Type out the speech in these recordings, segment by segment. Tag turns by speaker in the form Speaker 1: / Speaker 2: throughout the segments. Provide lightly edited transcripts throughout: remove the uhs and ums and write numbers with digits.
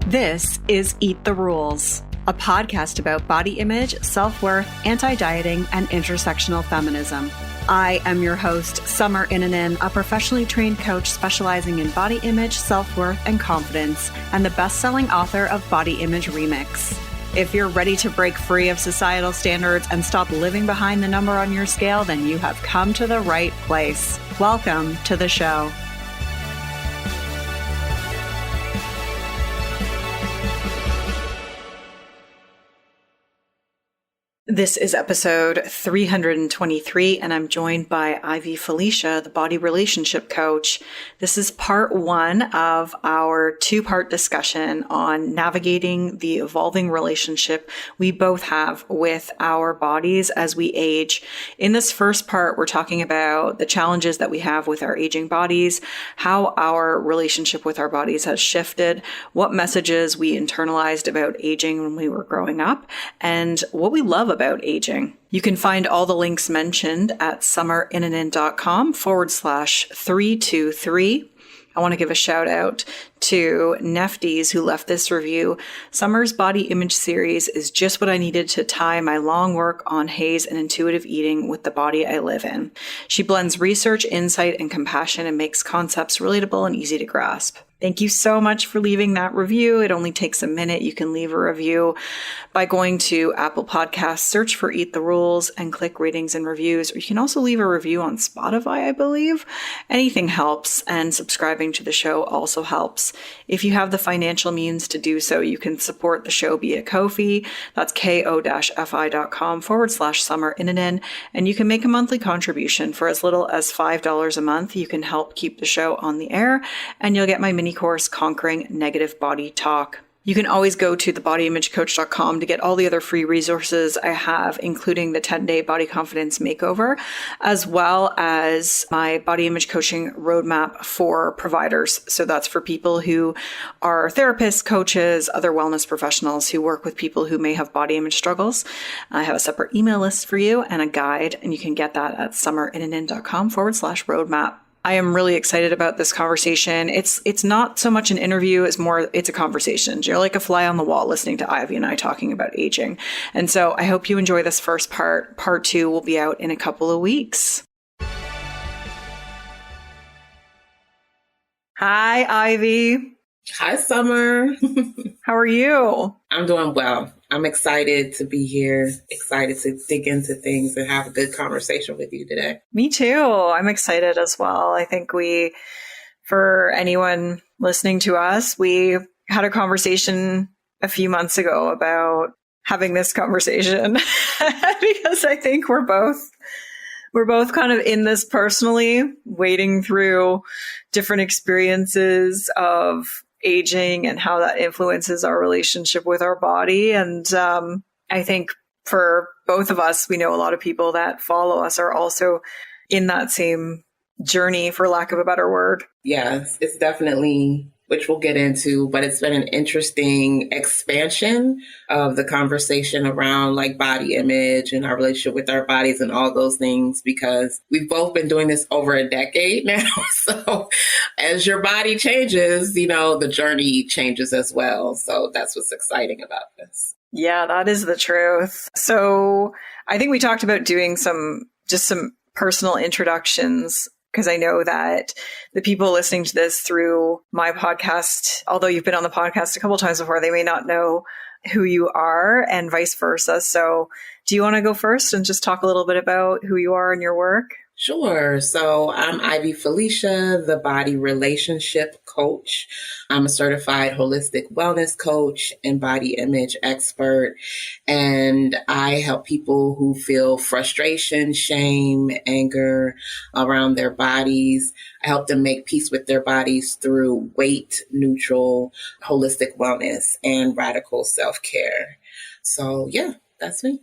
Speaker 1: This is Eat the Rules, a podcast about body image, self-worth, anti-dieting, and intersectional feminism. I am your host, Summer Inanen, a professionally trained coach specializing in body image, self-worth, and confidence, and the best-selling author of Body Image Remix. If you're ready to break free of societal standards and stop living behind the number on your scale, then you have come to the right place. Welcome to the show. This is episode 323, and I'm joined by Ivy Felicia, the body relationship coach. This is part one of our two-part discussion on navigating the evolving relationship we both have with our bodies as we age. In this first part, we're talking about the challenges that we have with our aging bodies, how our relationship with our bodies has shifted, what messages we internalized about aging when we were growing up, and what we love about aging. You can find all the links mentioned at summerinanen.com/323. I want to give a shout out to Nefties who left this review. Summer's body image series is just what I needed to tie my long work on HAES and intuitive eating with the body I live in. She blends research, insight, and compassion and makes concepts relatable and easy to grasp. Thank you so much for leaving that review. It only takes a minute. You can leave a review by going to Apple Podcasts, search for Eat the Rules, and click ratings and reviews. Or you can also leave a review on Spotify, I believe. Anything helps, and subscribing to the show also helps. If you have the financial means to do so, you can support the show via Ko-fi. That's ko-fi.com/summerinanen. And you can make a monthly contribution for as little as $5 a month. You can help keep the show on the air, and you'll get my mini course, Conquering Negative Body Talk. You can always go to thebodyimagecoach.com to get all the other free resources I have, including the 10-day Body Confidence Makeover, as well as my body image coaching roadmap for providers. So that's for people who are therapists, coaches, other wellness professionals who work with people who may have body image struggles. I have a separate email list for you and a guide, and you can get that at summerinanen.com/roadmap. I am really excited about this conversation. It's not so much an interview, it's a conversation. You're like a fly on the wall listening to Ivy and I talking about aging. And so I hope you enjoy this first part. Part two will be out in a couple of weeks. Hi, Ivy.
Speaker 2: Hi, Summer.
Speaker 1: How are you?
Speaker 2: I'm doing well. I'm excited to be here, excited to dig into things and have a good conversation with you today.
Speaker 1: Me too. I'm excited as well. I think for anyone listening to us, we had a conversation a few months ago about having this conversation because I think we're both kind of in this personally, wading through different experiences of aging and how that influences our relationship with our body. And I think for both of us, we know a lot of people that follow us are also in that same journey, for lack of a better word.
Speaker 2: Yes, it's definitely, which we'll get into, but it's been an interesting expansion of the conversation around like body image and our relationship with our bodies and all those things, because we've both been doing this over a decade now. So as your body changes, the journey changes as well. So that's what's exciting about this.
Speaker 1: Yeah, that is the truth. So I think we talked about doing some personal introductions, because I know that the people listening to this through my podcast, although you've been on the podcast a couple times before, they may not know who you are and vice versa. So do you want to go first and just talk a little bit about who you are and your work?
Speaker 2: Sure. So I'm Ivy Felicia, the body relationship coach. I'm a certified holistic wellness coach and body image expert. And I help people who feel frustration, shame, anger around their bodies. I help them make peace with their bodies through weight neutral, holistic wellness and radical self-care. So yeah. That's me.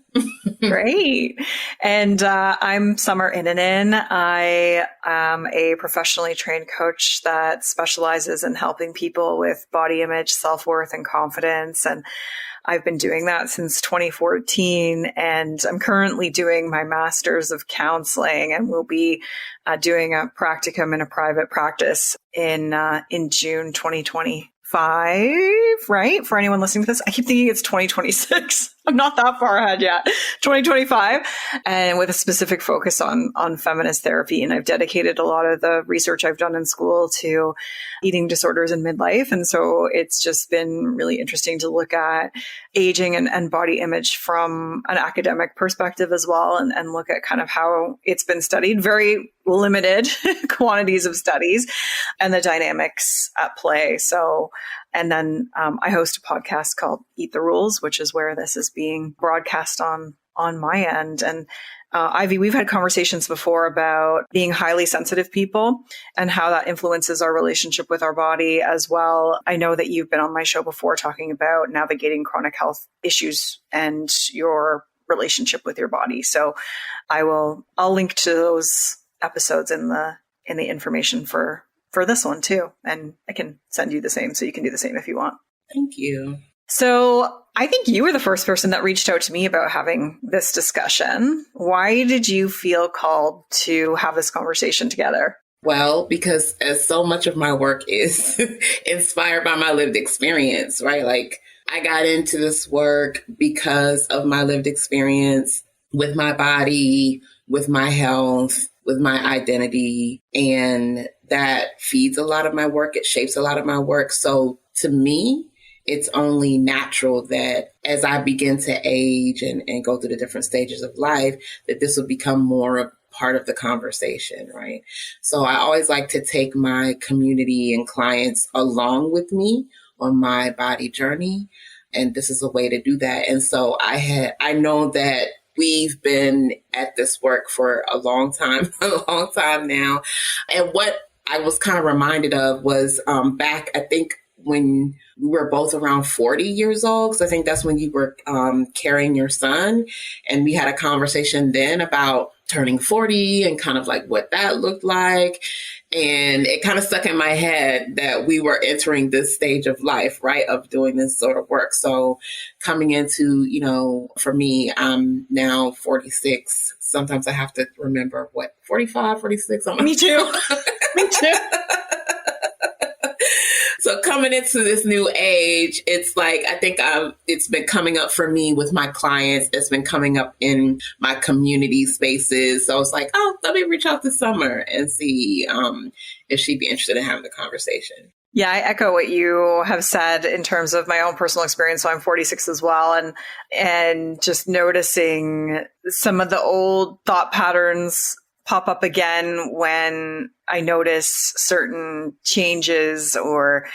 Speaker 1: Great. And I'm Summer Inanen. I am a professionally trained coach that specializes in helping people with body image, self-worth, and confidence. And I've been doing that since 2014. And I'm currently doing my master's of counseling, and will be doing a practicum in a private practice in June 2020. right? For anyone listening to this, I keep thinking it's 2026. I'm not that far ahead yet. 2025, and with a specific focus on feminist therapy. And I've dedicated a lot of the research I've done in school to eating disorders in midlife. And so it's just been really interesting to look at aging and body image from an academic perspective as well, and look at kind of how it's been studied, very limited quantities of studies, and the dynamics at play. So, and then I host a podcast called Eat the Rules, which is where this is being broadcast on my end. And Ivy, we've had conversations before about being highly sensitive people and how that influences our relationship with our body as well. I know that you've been on my show before talking about navigating chronic health issues and your relationship with your body. So I'll link to those episodes in the information for this one too. And I can send you the same so you can do the same if you want.
Speaker 2: Thank you.
Speaker 1: So I think you were the first person that reached out to me about having this discussion. Why did you feel called to have this conversation together?
Speaker 2: Well, because as so much of my work is inspired by my lived experience, right? Like I got into this work because of my lived experience with my body, with my health, with my identity, and that feeds a lot of my work. It shapes a lot of my work. So to me, it's only natural that as I begin to age and go through the different stages of life, that this will become more a part of the conversation, right? So I always like to take my community and clients along with me on my body journey. And this is a way to do that. And so I know that we've been at this work for a long time now. And what I was kind of reminded of was back, I think, when we were both around 40 years old, because I think that's when you were carrying your son. And we had a conversation then about turning 40 and kind of like what that looked like. And it kind of stuck in my head that we were entering this stage of life, right, of doing this sort of work. So coming into, for me, I'm now 46. Sometimes I have to remember 45, 46.
Speaker 1: Me too. Me too.
Speaker 2: So coming into this new age, it's like, I think it's been coming up for me with my clients. It's been coming up in my community spaces. So it's like, oh, let me reach out to Summer and see if she'd be interested in having the conversation.
Speaker 1: Yeah, I echo what you have said in terms of my own personal experience. So I'm 46 as well. And just noticing some of the old thought patterns pop up again when I notice certain changes, or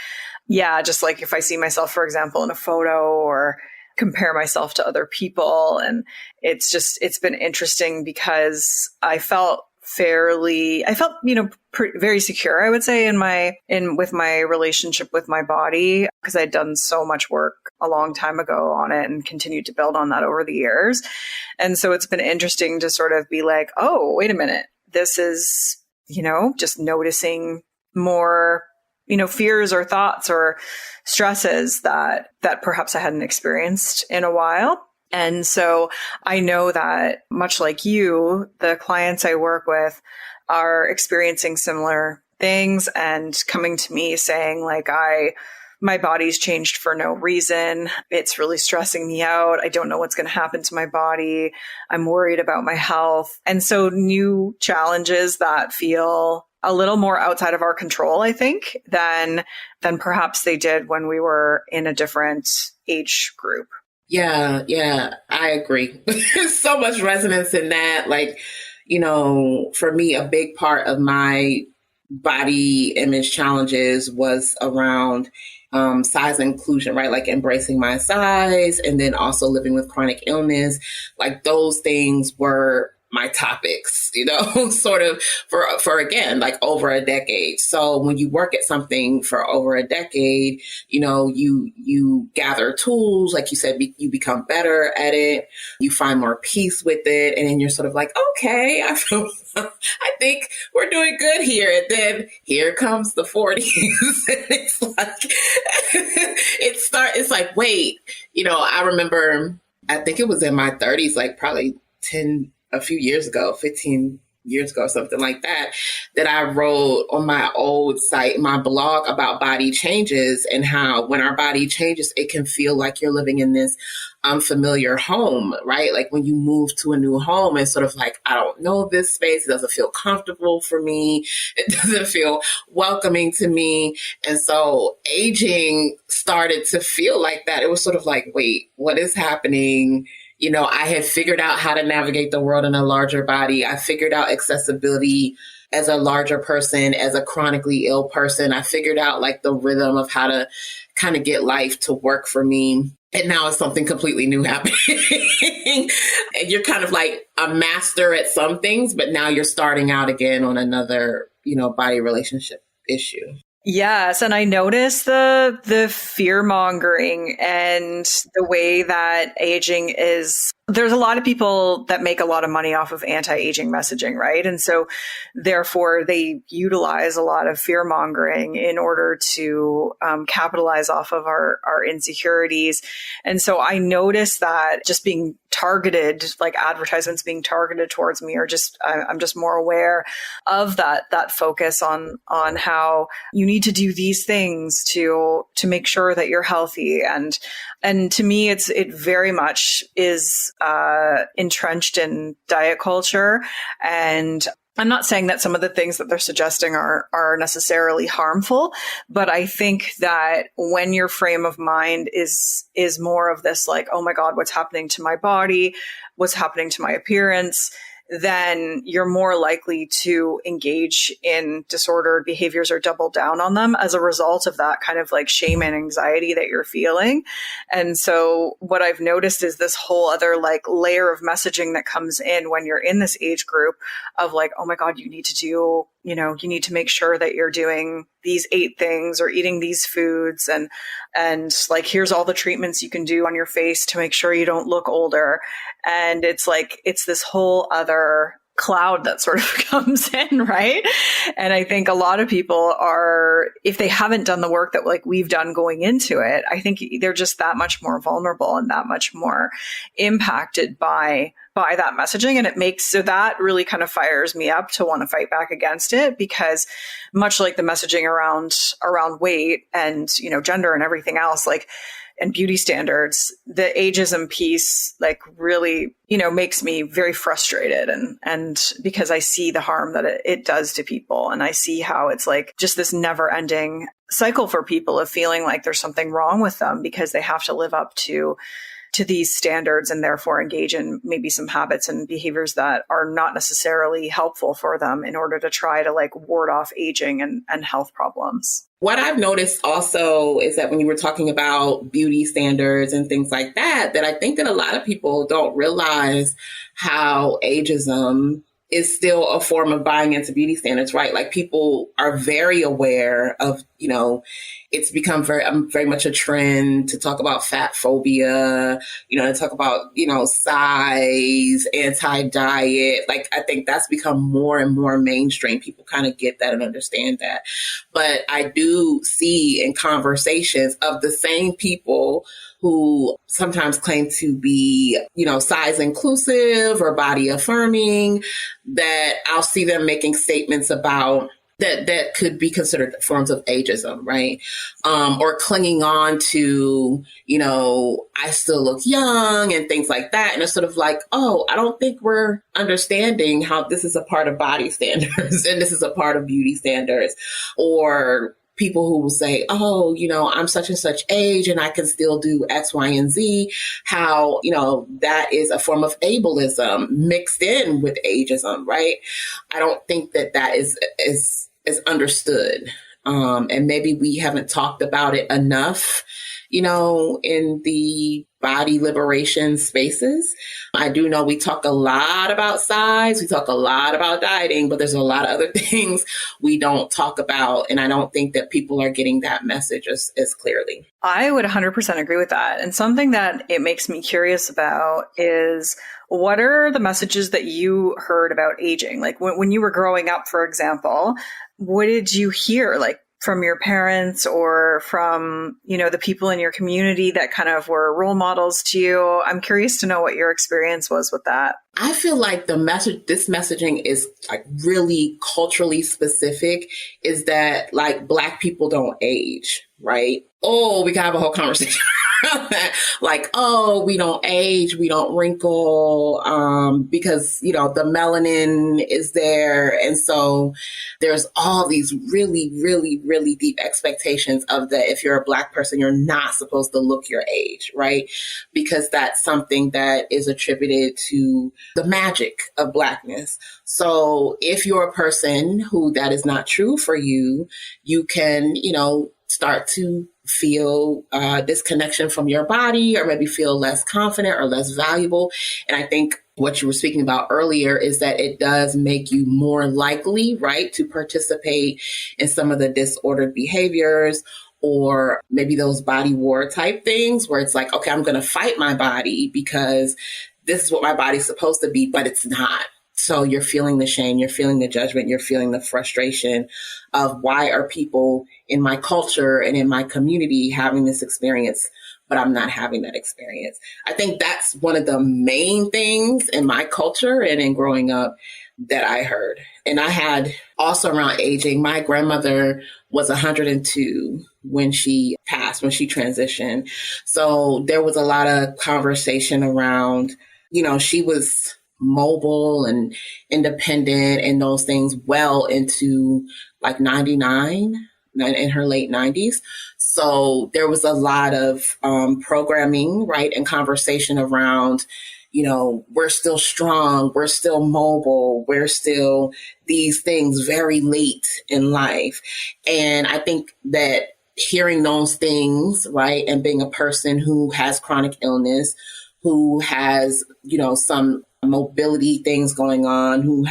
Speaker 1: just like if I see myself, for example, in a photo or compare myself to other people. And it's been interesting because I felt very secure, I would say, with my relationship with my body, because I'd done so much work a long time ago on it and continued to build on that over the years. And so it's been interesting to sort of be like, oh, wait a minute, this is, just noticing more, fears or thoughts or stresses that perhaps I hadn't experienced in a while. And so I know that much like you, the clients I work with are experiencing similar things and coming to me saying like, my body's changed for no reason. It's really stressing me out. I don't know what's going to happen to my body. I'm worried about my health. And so new challenges that feel a little more outside of our control, I think, than perhaps they did when we were in a different age group.
Speaker 2: Yeah, I agree. There's so much resonance in that. Like, for me, a big part of my body image challenges was around size inclusion, right? Like embracing my size, and then also living with chronic illness. Like those things were my topics, sort of for again, like over a decade. So when you work at something for over a decade, you gather tools, like you said, you become better at it, you find more peace with it. And then you're sort of like, okay, I think we're doing good here. And then here comes the 40s. And it's like, it's like, wait, I remember, I think it was in my 30s, like probably a few years ago, 15 years ago, something like that, that I wrote on my old site, my blog, about body changes and how when our body changes, it can feel like you're living in this unfamiliar home, right? Like when you move to a new home, it's sort of like, I don't know this space. It doesn't feel comfortable for me. It doesn't feel welcoming to me. And so aging started to feel like that. It was sort of like, wait, what is happening? You know, I had figured out how to navigate the world in a larger body. I figured out accessibility as a larger person, as a chronically ill person. I figured out like the rhythm of how to kind of get life to work for me. And now it's something completely new happening. And you're kind of like a master at some things, but now you're starting out again on another, you know, body relationship issue.
Speaker 1: Yes, and I noticed the fear mongering and the way that aging is. There's a lot of people that make a lot of money off of anti-aging messaging, right? And so therefore they utilize a lot of fear mongering in order to capitalize off of our insecurities. And so I noticed that just being targeted, like advertisements being targeted towards me, or just I'm just more aware of that focus on how you need to do these things to make sure that you're healthy. And to me, it very much is entrenched in diet culture. And I'm not saying that some of the things that they're suggesting are necessarily harmful, but I think that when your frame of mind is more of this, like, oh my God, what's happening to my body? What's happening to my appearance? Then you're more likely to engage in disordered behaviors or double down on them as a result of that kind of like shame and anxiety that you're feeling. And so what I've noticed is this whole other like layer of messaging that comes in when you're in this age group of like, oh my God, you need to make sure that you're doing these 8 things or eating these foods. And like, here's all the treatments you can do on your face to make sure you don't look older. And it's like, it's this whole other cloud that sort of comes in, right? And I think a lot of people are, if they haven't done the work that like we've done going into it, I think they're just that much more vulnerable and that much more impacted by that messaging. And so that really kind of fires me up to want to fight back against it, because much like the messaging around weight and, you know, gender and everything else, like, and beauty standards, the ageism piece, like, really, you know, makes me very frustrated. And because I see the harm that it does to people. And I see how it's like just this never ending cycle for people of feeling like there's something wrong with them because they have to live up to these standards and therefore engage in maybe some habits and behaviors that are not necessarily helpful for them in order to try to like ward off aging and health problems.
Speaker 2: What I've noticed also is that when you were talking about beauty standards and things like that I think that a lot of people don't realize how ageism is still a form of buying into beauty standards, right? Like people are very aware of, you know, it's become very much a trend to talk about fat phobia, you know, to talk about, you know, size, anti-diet. Like, I think that's become more and more mainstream. People kind of get that and understand that. But I do see in conversations of the same people who sometimes claim to be, you know, size inclusive or body affirming, that I'll see them making statements about that could be considered forms of ageism, right? Or clinging on to, you know, I still look young and things like that. And it's sort of like, oh, I don't think we're understanding how this is a part of body standards and this is a part of beauty standards. Or people who will say, oh, you know, I'm such and such age and I can still do X, Y, and Z, how, you know, that is a form of ableism mixed in with ageism, right? I don't think that is understood. And maybe we haven't talked about it enough, you know, in the body liberation spaces. I do know we talk a lot about size, we talk a lot about dieting, but there's a lot of other things we don't talk about. And I don't think that people are getting that message as clearly.
Speaker 1: I would 100% agree with that. And something that it makes me curious about is, what are the messages that you heard about aging? Like when you were growing up, for example, what did you hear? Like, from your parents or from, the people in your community that kind of were role models to you? I'm curious to know what your experience was with that.
Speaker 2: I feel like this messaging is like really culturally specific, is that like Black people don't age, right? Oh, we can have a whole conversation around that. Like, oh, we don't age, we don't wrinkle, because, the melanin is there. And so there's all these really, really, really deep expectations of that. If you're a Black person, you're not supposed to look your age, right? Because that's something that is attributed to the magic of Blackness. So if you're a person who that is not true for you, you can, start to feel disconnection from your body, or maybe feel less confident or less valuable. And I think what you were speaking about earlier is that it does make you more likely, right, to participate in some of the disordered behaviors, or maybe those body war type things where it's like, okay, I'm going to fight my body because this is what my body's supposed to be, but it's not. So you're feeling the shame, you're feeling the judgment, you're feeling the frustration of why are people in my culture and in my community having this experience, but I'm not having that experience. I think that's one of the main things in my culture and in growing up that I heard. And I had also around aging, my grandmother was 102 when she passed, when she transitioned. So there was a lot of conversation around, she was mobile and independent and those things well into like 99, in her late 90s. So there was a lot of programming, right, and conversation around, we're still strong, we're still mobile, we're still these things very late in life. And I think that hearing those things, right, and being a person who has chronic illness, who has, some mobility things going on, who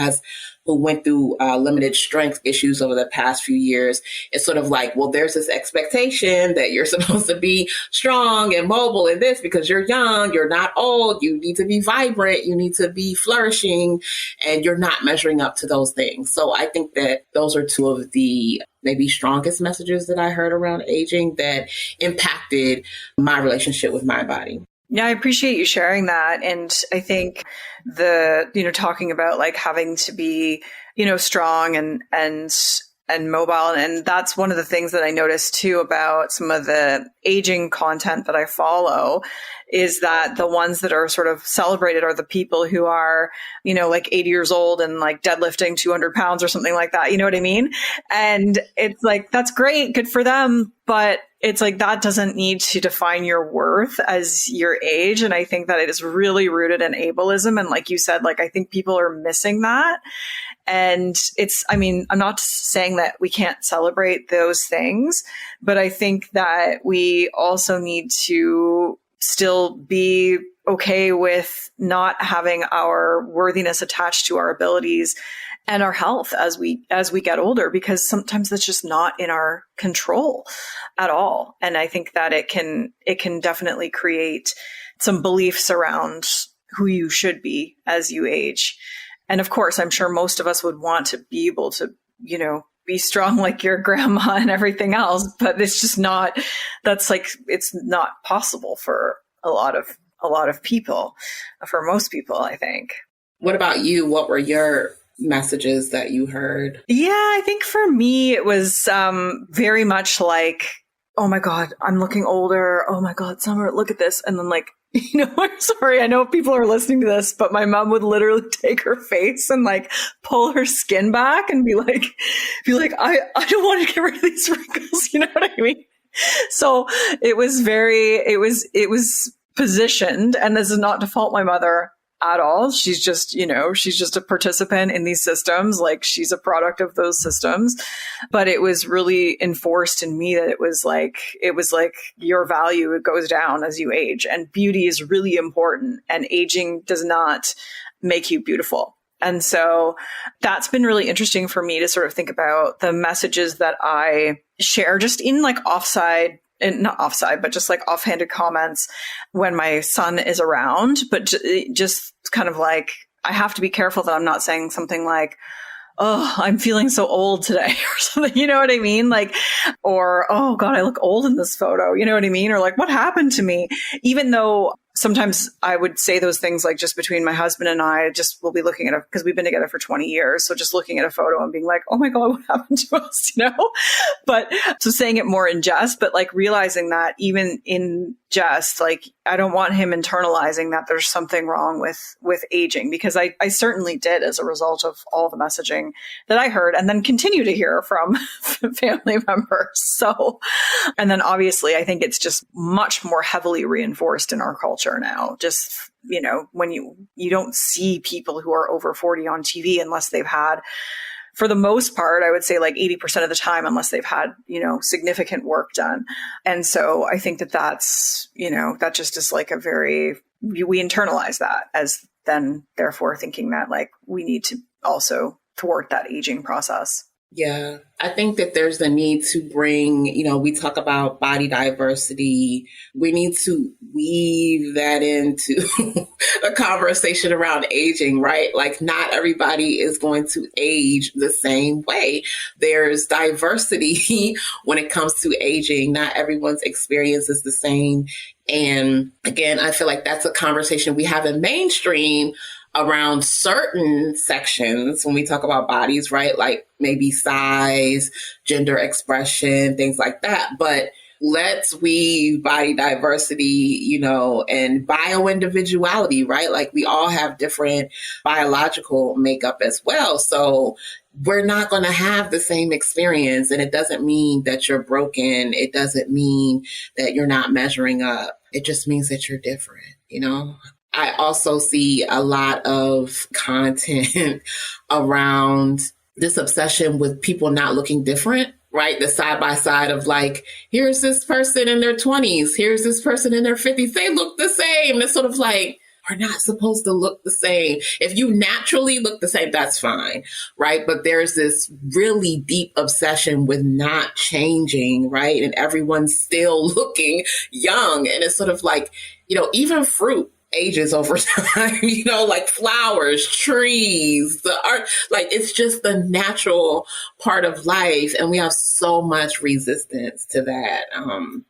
Speaker 2: went through limited strength issues over the past few years, it's sort of like, well, there's this expectation that you're supposed to be strong and mobile in this because you're young, you're not old, you need to be vibrant, you need to be flourishing, and you're not measuring up to those things. So I think that those are two of the maybe strongest messages that I heard around aging that impacted my relationship with my body.
Speaker 1: Yeah, I appreciate you sharing that. And I think talking about like having to be, strong and mobile. And that's one of the things that I noticed too about some of the aging content that I follow, is that the ones that are sort of celebrated are the people who are, like 80 years old and like deadlifting 200 pounds or something like that. You know what I mean? And it's like, that's great. Good for them. But it's like, that doesn't need to define your worth as your age. And I think that it is really rooted in ableism. And like you said, like, I think people are missing that. And I'm not saying that we can't celebrate those things, but I think that we also need to still be okay with not having our worthiness attached to our abilities and our health as we get older, because sometimes that's just not in our control at all. And I think that it can definitely create some beliefs around who you should be as you age. And of course, I'm sure most of us would want to be able to, be strong like your grandma and everything else, but it's just not, it's not possible for a lot of people, for most people, I think.
Speaker 2: What about you? What were your messages that you heard?
Speaker 1: Yeah, I think for me, it was very much like, oh my God, I'm looking older. Oh my God, Summer, look at this. And then like, I'm sorry, I know people are listening to this, but my mom would literally take her face and like pull her skin back and be like, I don't want to get rid of these wrinkles. You know what I mean? So it was positioned, and this is not to fault my mother at all. She's just a participant in these systems. Like, she's a product of those systems. But it was really enforced in me that it was like your value, it goes down as you age, and beauty is really important, and aging does not make you beautiful. And so that's been really interesting for me to sort of think about the messages that I share just in like not offside, but just like offhanded comments when my son is around. But just kind of like, I have to be careful that I'm not saying something like, oh, I'm feeling so old today or something, you know what I mean? Like, or, oh God, I look old in this photo, you know what I mean? Or like, what happened to me? Even though sometimes I would say those things like just between my husband and I, just we'll be looking at it because we've been together for 20 years. So just looking at a photo and being like, oh my God, what happened to us, you know? But so saying it more in jest, but like realizing that even in jest, like I don't want him internalizing that there's something wrong with aging, because I certainly did as a result of all the messaging that I heard and then continue to hear from family members. So, and then obviously I think it's just much more heavily reinforced in our culture now. Just, you know, when you don't see people who are over 40 on TV unless they've had, for the most part, I would say like 80% of the time, unless they've had, you know, significant work done. And so I think that that's, you know, that just is like a very, we internalize that as then therefore thinking that like we need to also thwart that aging process.
Speaker 2: Yeah, I think that there's the need to bring, you know, we talk about body diversity. We need to weave that into a conversation around aging, right? Like not everybody is going to age the same way. There's diversity when it comes to aging. Not everyone's experience is the same. And again, I feel like that's a conversation we have in mainstream around certain sections when we talk about bodies, right? Like maybe size, gender expression, things like that. But let's weave body diversity, you know, and bio-individuality, right? Like we all have different biological makeup as well. So we're not going to have the same experience. And it doesn't mean that you're broken. It doesn't mean that you're not measuring up. It just means that you're different, you know? I also see a lot of content around this obsession with people not looking different, right? The side by side of like, here's this person in their 20s, here's this person in their 50s. They look the same. It's sort of like, we're not supposed to look the same. If you naturally look the same, that's fine, right? But there's this really deep obsession with not changing, right? And everyone's still looking young. And it's sort of like, you know, even fruit ages over time, you know, like flowers, trees, the art, like it's just the natural part of life. And we have so much resistance to that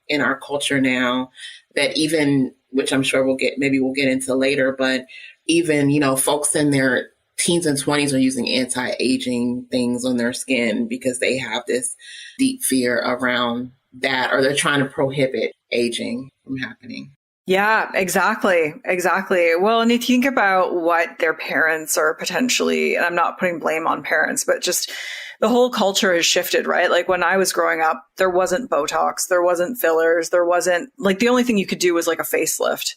Speaker 2: in our culture now that even, which I'm sure maybe we'll get into later, but even, you know, folks in their teens and 20s are using anti-aging things on their skin because they have this deep fear around that, or they're trying to prohibit aging from happening.
Speaker 1: Yeah, exactly. Exactly. Well, and if you think about what their parents are potentially, and I'm not putting blame on parents, but just the whole culture has shifted, right? Like when I was growing up, there wasn't Botox, there wasn't fillers, there wasn't like the only thing you could do was like a facelift.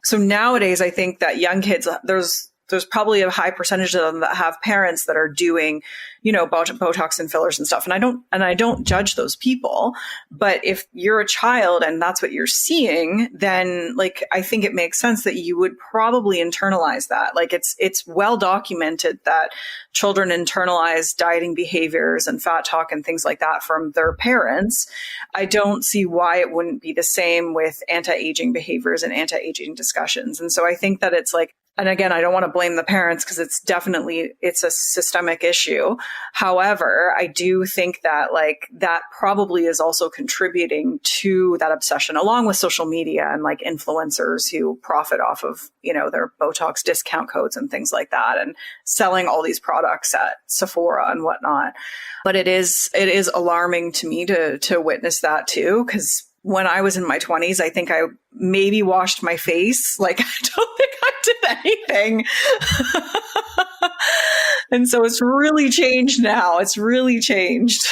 Speaker 1: So nowadays, I think that young kids, there's probably a high percentage of them that have parents that are doing, you know, Botox and fillers and stuff. And I don't judge those people, but if you're a child and that's what you're seeing, then like, I think it makes sense that you would probably internalize that. Like it's well documented that children internalize dieting behaviors and fat talk and things like that from their parents. I don't see why it wouldn't be the same with anti-aging behaviors and anti-aging discussions. And so I think that it's like, and again, I don't want to blame the parents because it's a systemic issue. However, I do think that like that probably is also contributing to that obsession along with social media and like influencers who profit off of, you know, their Botox discount codes and things like that and selling all these products at Sephora and whatnot. But it is alarming to me to witness that too, because when I was in my 20s, I think I maybe washed my face. Like, I don't think I did anything. And so it's really changed now. It's really changed.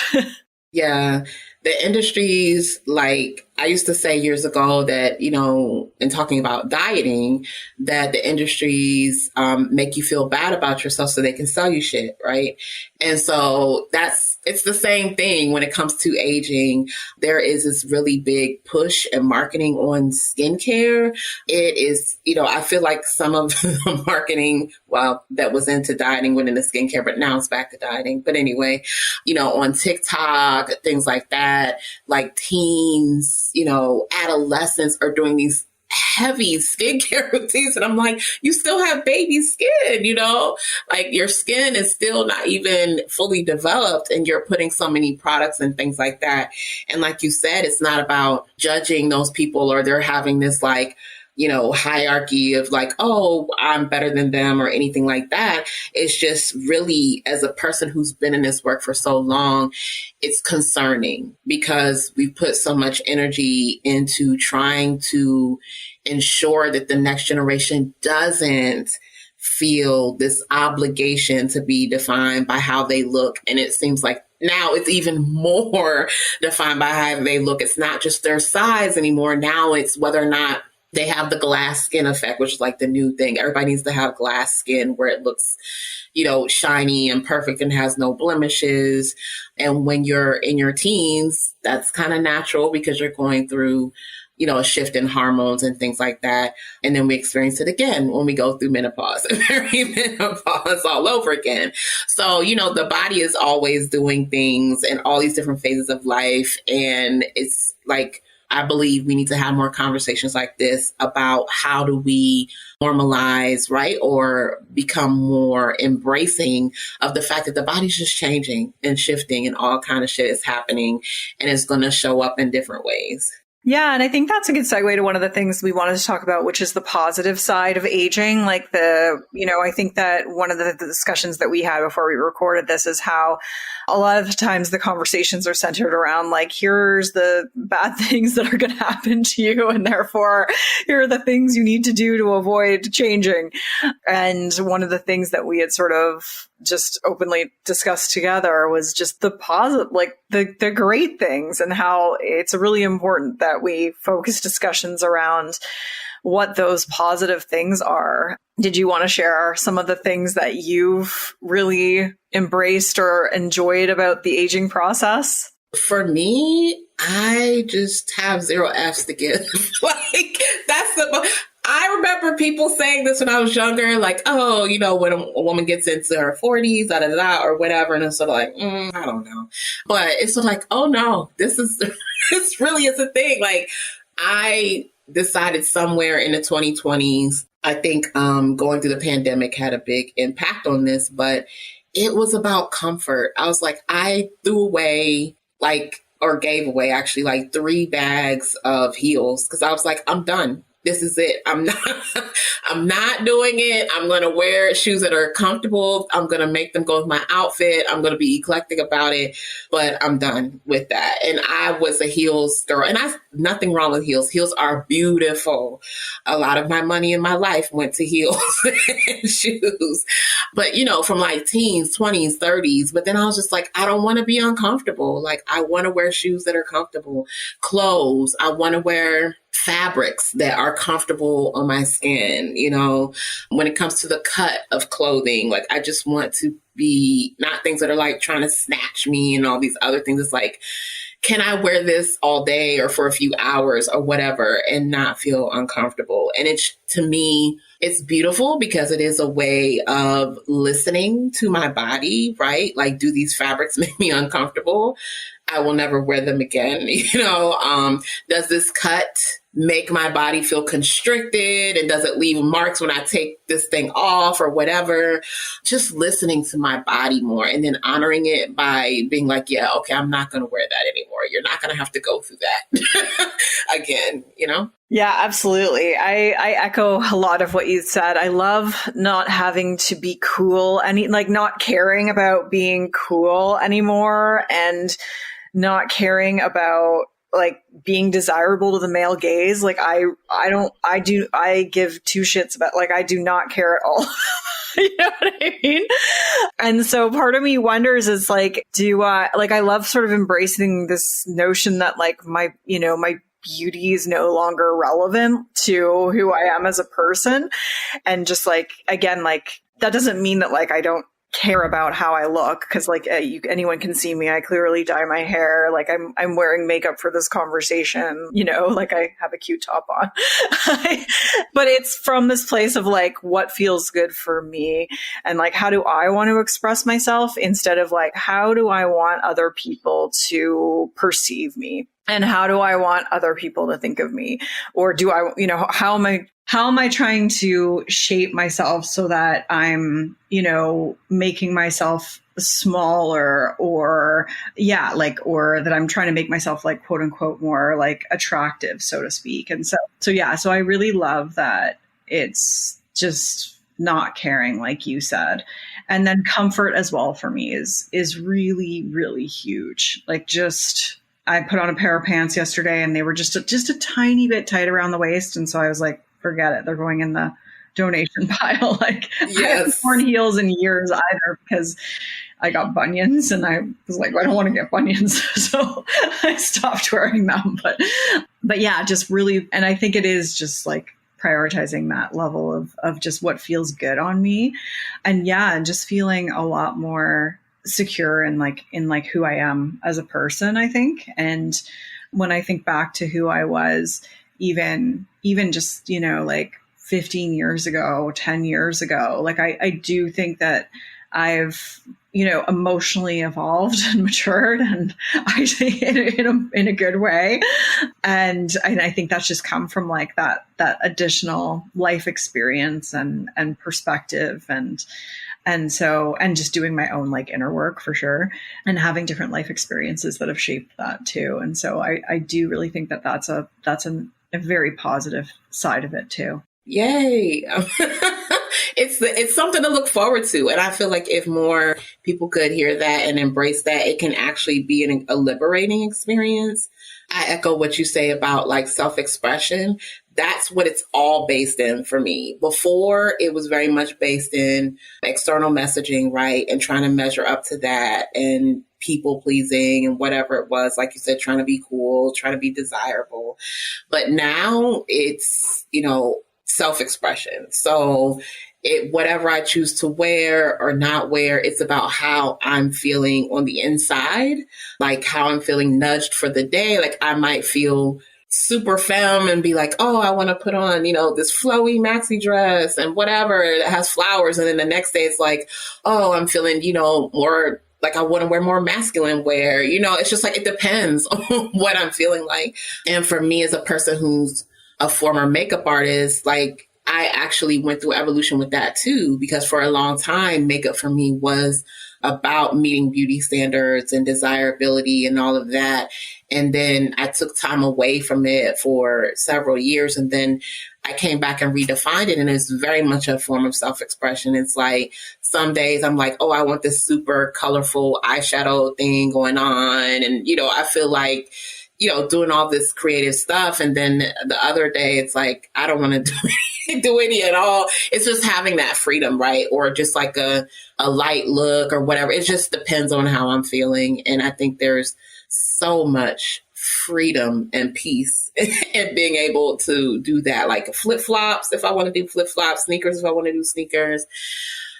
Speaker 2: Yeah. The industries, like I used to say years ago that, you know, in talking about dieting, that the industries make you feel bad about yourself so they can sell you shit, right? And so it's the same thing when it comes to aging. There is this really big push and marketing on skincare. It is, you know, I feel like some of the marketing, well, that was into dieting went into skincare, but now it's back to dieting. But anyway, you know, on TikTok, things like that, like teens, you know, adolescents are doing these heavy skincare routines. And I'm like, you still have baby skin, like your skin is still not even fully developed and you're putting so many products and things like that. And like you said, it's not about judging those people or they're having this like, hierarchy of like, oh, I'm better than them or anything like that. It's just really, as a person who's been in this work for so long, it's concerning because we put so much energy into trying to ensure that the next generation doesn't feel this obligation to be defined by how they look. And it seems like now it's even more defined by how they look. It's not just their size anymore. Now it's whether or not they have the glass skin effect, which is like the new thing. Everybody needs to have glass skin where it looks, shiny and perfect and has no blemishes. And when you're in your teens, that's kind of natural because you're going through, a shift in hormones and things like that. And then we experience it again when we go through menopause and perimenopause all over again. So, the body is always doing things in all these different phases of life. And it's like, I believe we need to have more conversations like this about how do we normalize, right? Or become more embracing of the fact that the body's just changing and shifting and all kind of shit is happening and it's going to show up in different ways.
Speaker 1: Yeah. And I think that's a good segue to one of the things we wanted to talk about, which is the positive side of aging. Like I think that one of the discussions that we had before we recorded this is how a lot of the times the conversations are centered around like, here's the bad things that are going to happen to you. And therefore, here are the things you need to do to avoid changing. And one of the things that we had sort of just openly discussed together was just the positive, like the great things and how it's really important that we focus discussions around what those positive things are. Did you want to share some of the things that you've really embraced or enjoyed about the aging process?
Speaker 2: For me, I just have 0 Fs to give. Like, I remember people saying this when I was younger, like, oh, when a woman gets into her 40s, or whatever. And it's sort of like, I don't know. But it's sort of like, oh no, this really is a thing. Like, I decided somewhere in the 2020s, I think going through the pandemic had a big impact on this, but it was about comfort. I was like, I threw away gave away actually like 3 bags of heels because I was like, I'm done. This is it. I'm not doing it. I'm going to wear shoes that are comfortable. I'm going to make them go with my outfit. I'm going to be eclectic about it, but I'm done with that. And I was a heels girl and nothing wrong with heels. Heels are beautiful. A lot of my money in my life went to heels and shoes, but from like teens, 20s, 30s. But then I was just like, I don't want to be uncomfortable. Like I want to wear shoes that are comfortable, clothes. I want to wear fabrics that are comfortable on my skin. When it comes to the cut of clothing, like I just want to be not things that are like trying to snatch me and all these other things. It's like, can I wear this all day or for a few hours or whatever and not feel uncomfortable? And to me, it's beautiful because it is a way of listening to my body, right? Like, do these fabrics make me uncomfortable? I will never wear them again. Does this cut make my body feel constricted? And does it leave marks when I take this thing off or whatever? Just listening to my body more and then honoring it by being like, yeah, okay, I'm not going to wear that anymore. You're not going to have to go through that again,
Speaker 1: Yeah, absolutely. I echo a lot of what you said. I love not having to be cool, not caring about being cool anymore and not caring about like being desirable to the male gaze. Like I give 2 shits about, like, I do not care at all. You know what I mean? And so part of me wonders is like, I love sort of embracing this notion that like my beauty is no longer relevant to who I am as a person. And just like, again, like that doesn't mean that like I don't care about how I look because like anyone can see me. I clearly dye my hair. Like I'm wearing makeup for this conversation, like I have a cute top on. But it's from this place of like what feels good for me and like how do I want to express myself instead of like how do I want other people to perceive me. And how do I want other people to think of me? Or do I, how am I trying to shape myself so that I'm, making myself smaller or that I'm trying to make myself like, quote unquote, more like attractive, so to speak. And so I really love that it's just not caring, like you said. And then comfort as well for me is really, really huge. Like I put on a pair of pants yesterday and they were just a tiny bit tight around the waist. And so I was like, forget it. They're going in the donation pile. Like, yes. I haven't worn heels in years either because I got bunions and I was like, I don't want to get bunions. So I stopped wearing them. But yeah, just really, and I think it is just like prioritizing that level of just what feels good on me. And yeah, and just feeling a lot more secure in who I am as a person, I think. And when I think back to who I was, even just, like 15 years ago, 10 years ago, like I do think that I've, emotionally evolved and matured, and I think in a good way. And I think that's just come from like that additional life experience and perspective and just doing my own like inner work for sure, and having different life experiences that have shaped that too. And so I do really think that that's a very positive side of it too.
Speaker 2: Yay. It's something to look forward to. And I feel like if more people could hear that and embrace that, it can actually be a liberating experience. I echo what you say about like self-expression. That's what it's all based in for me. Before, it was very much based in external messaging, right? And trying to measure up to that and people pleasing and whatever it was, like you said, trying to be cool, trying to be desirable. But now it's, self-expression. So whatever I choose to wear or not wear, it's about how I'm feeling on the inside, like how I'm feeling nudged for the day. Like I might feel super femme and be like, oh, I want to put on, this flowy maxi dress and whatever that has flowers. And then the next day it's like, oh, I'm feeling, more like I want to wear more masculine wear. It's just like, it depends on what I'm feeling like. And for me as a person who's a former makeup artist, like I actually went through evolution with that too, because for a long time, makeup for me was about meeting beauty standards and desirability and all of that. And then I took time away from it for several years. And then I came back and redefined it. And it's very much a form of self-expression. It's like some days I'm like, oh, I want this super colorful eyeshadow thing going on. And, I feel like, doing all this creative stuff. And then the other day it's like, I don't want to do any at all. It's just having that freedom, right? Or just like a light look or whatever. It just depends on how I'm feeling. And I think there's so much freedom and peace in being able to do that. Like flip-flops, if I want to do flip-flops, sneakers, if I want to do sneakers,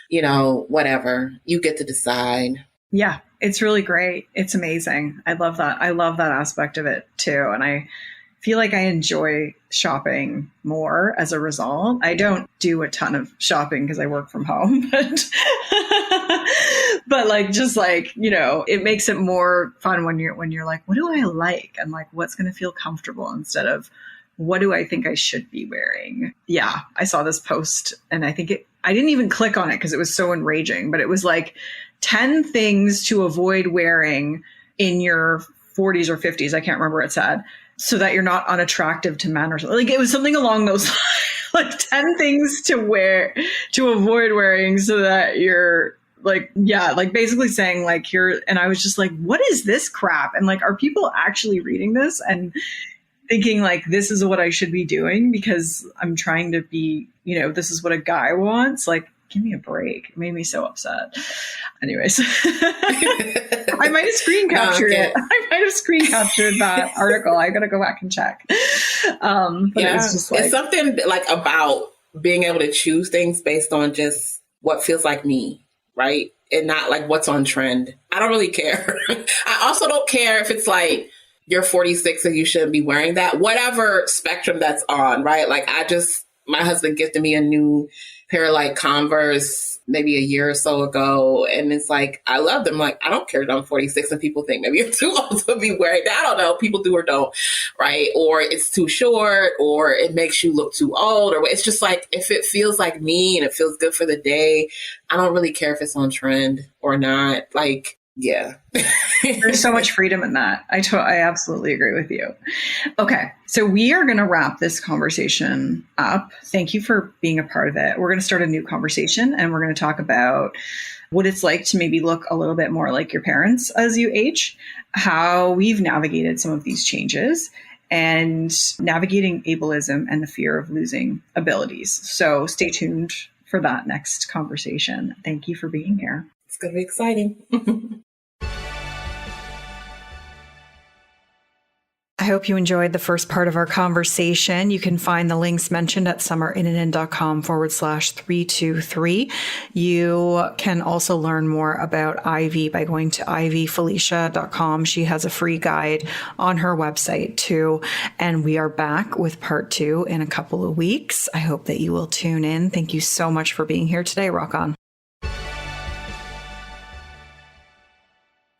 Speaker 2: whatever. You get to decide.
Speaker 1: Yeah, it's really great. It's amazing. I love that. I love that aspect of it too. And I feel like I enjoy shopping more as a result. I don't do a ton of shopping because I work from home, but like, just like, it makes it more fun when you're like, what do I like? And like, what's going to feel comfortable instead of what do I think I should be wearing? Yeah. I saw this post and I didn't even click on it because it was so enraging, but it was like 10 things to avoid wearing in your 40s or 50s. I can't remember what it said, so that you're not unattractive to men or something. Like it was something along those lines, like 10 things to avoid wearing so that you're like, yeah, like basically saying like and I was just like, what is this crap? And like, are people actually reading this and thinking like, this is what I should be doing because I'm trying to be, this is what a guy wants? Like, give me a break. It made me so upset. Anyways, I might have screen captured it. I might have screen captured that article. I got to go back and check. But
Speaker 2: yeah,
Speaker 1: it's just like,
Speaker 2: it's something like about being able to choose things based on just what feels like me, right? And not like what's on trend. I don't really care. I also don't care if it's like you're 46 and you shouldn't be wearing that, whatever spectrum that's on, right? Like my husband gifted me a new pair of like Converse maybe a year or so ago. And it's like, I love them. Like, I don't care that I'm 46 and people think maybe I'm too old to be wearing that. I don't know. People do or don't, right? Or it's too short, or it makes you look too old, or it's just like, if it feels like me and it feels good for the day, I don't really care if it's on trend or not. Like, yeah.
Speaker 1: There's so much freedom in that. I absolutely agree with you. Okay. So we are going to wrap this conversation up. Thank you for being a part of it. We're going to start a new conversation, and we're going to talk about what it's like to maybe look a little bit more like your parents as you age, how we've navigated some of these changes, and navigating ableism and the fear of losing abilities. So stay tuned for that next conversation. Thank you for being here.
Speaker 2: It's going to be exciting.
Speaker 1: I hope you enjoyed the first part of our conversation. You can find the links mentioned at summerinnanen.com/323. You can also learn more about Ivy by going to ivyfelicia.com. She has a free guide on her website too. And we are back with part 2 in a couple of weeks. I hope that you will tune in. Thank you so much for being here today. Rock on.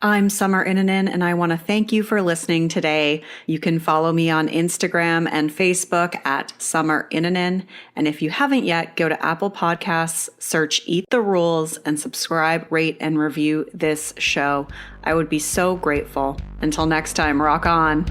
Speaker 1: I'm Summer Innanen, and I want to thank you for listening today. You can follow me on Instagram and Facebook at Summer Innanen. And if you haven't yet, go to Apple Podcasts, search Eat the Rules, and subscribe, rate, and review this show. I would be so grateful. Until next time, rock on.